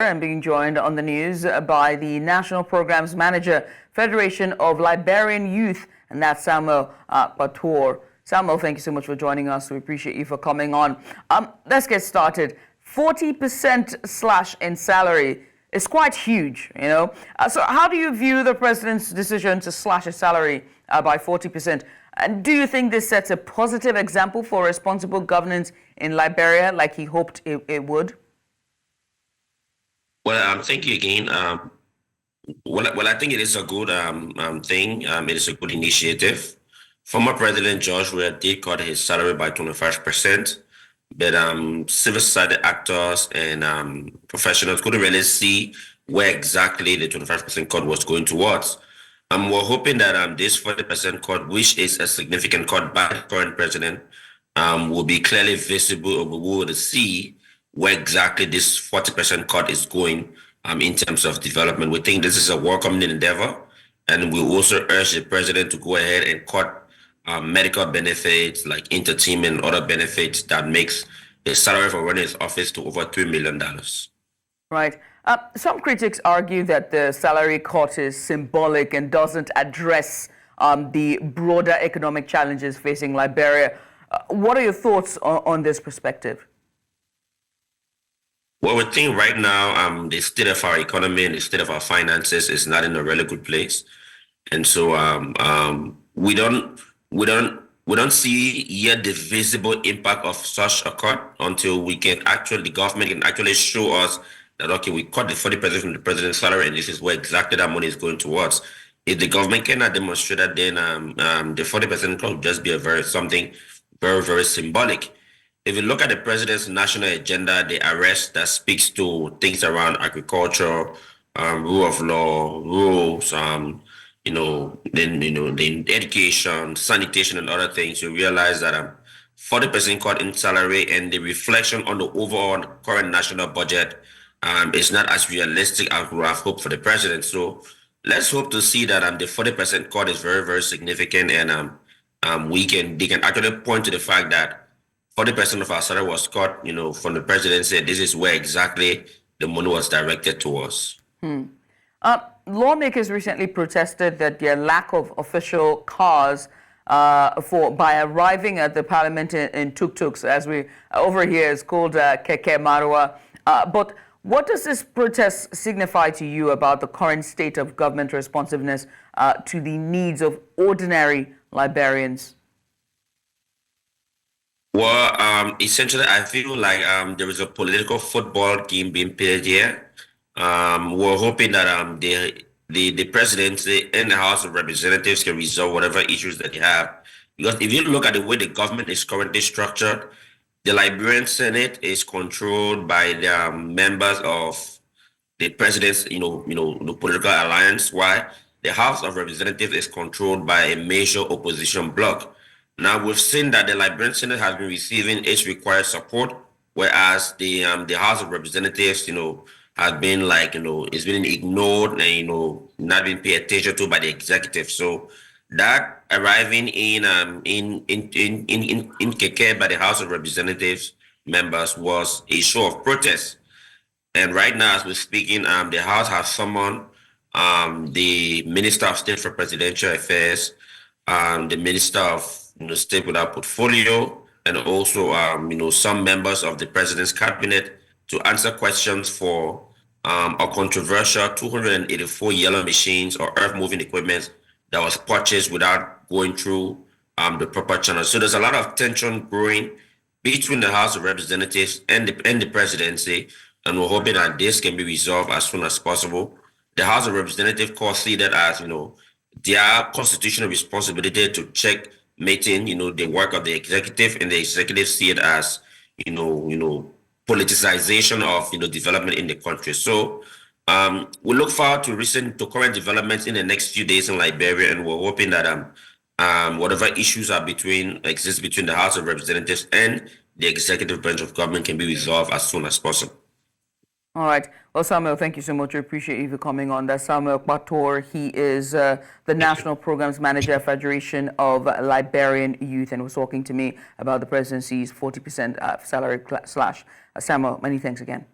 I'm being joined on the news by the National Programs Manager, Federation of Liberian Youth, and that's Samuel Kpator. Samuel, thank you so much for joining us. We appreciate you for coming on. Let's get started. 40% slash in salary is quite huge, you know. So how do you view the president's decision to slash his salary by 40%? And do you think this sets a positive example for responsible governance in Liberia like he hoped it would? Well, thank you again. I think it is a good thing. It is a good initiative. Former President George Weah did cut his salary by 25%, but civil society actors and professionals couldn't really see where exactly the 25% cut was going towards. We're hoping that this 40% cut, which is a significant cut by the current president, will be clearly visible, or we will see where exactly this 40% cut is going in terms of development. We think this is a welcome endeavor, and we also urge the president to go ahead and cut medical benefits like entertainment and other benefits that makes the salary for running his office to over $3 million. Right. Some critics argue that the salary cut is symbolic and doesn't address the broader economic challenges facing Liberia. What are your thoughts on this perspective? Well, we think right now, the state of our economy and the state of our finances is not in a really good place, and so we don't see yet the visible impact of such a cut until the government can actually show us that okay, we cut the 40% from the president's salary, and this is where exactly that money is going towards. If the government cannot demonstrate that, then the 40% cut will just be something very, very symbolic. If you look at the president's national agenda, the arrest that speaks to things around agriculture, rule of law, rules, the education, sanitation, and other things, you realize that 40% cut in salary and the reflection on the overall current national budget is not as realistic as we have hoped for the president. So let's hope to see that the 40% cut is very, very significant, and they can actually point to the fact that 40% of our salary was cut, from the president said this is where exactly the money was directed towards. Lawmakers recently protested that their lack of official cars by arriving at the parliament in tuk-tuks, as we over here is called keke marwa. But what does this protest signify to you about the current state of government responsiveness to the needs of ordinary Liberians? Well, essentially, I feel like there is a political football game being played here. We're hoping that the presidency and the House of Representatives can resolve whatever issues that they have. Because if you look at the way the government is currently structured, the Liberian Senate is controlled by the members of the president's, the political alliance, while the House of Representatives is controlled by a major opposition bloc. Now, we've seen that the Liberian Senate has been receiving its required support, whereas the House of Representatives, has been it's been ignored and, not being paid attention to by the executive. So that arriving in Keke by the House of Representatives members was a show of protest. And right now, as we're speaking, the House has summoned the Minister of State for Presidential Affairs, the Minister of State without portfolio, and also some members of the president's cabinet to answer questions for a controversial 284 yellow machines or earth moving equipment that was purchased without going through the proper channels. So there's a lot of tension brewing between the House of Representatives and the presidency, and we're hoping that this can be resolved as soon as possible. The House of Representatives see that as their constitutional responsibility to check meeting, the work of the executive, and the executive see it as, politicization of, development in the country. So we look forward to current developments in the next few days in Liberia, and we're hoping that whatever issues exist between the House of Representatives and the executive branch of government can be resolved as soon as possible. All right. Well, Samuel, thank you so much. We appreciate you for coming on. That's Samuel Kpator. He is the National Programs Manager, Federation of Liberian Youth, and was talking to me about the presidency's 40% salary slash. Samuel, many thanks again.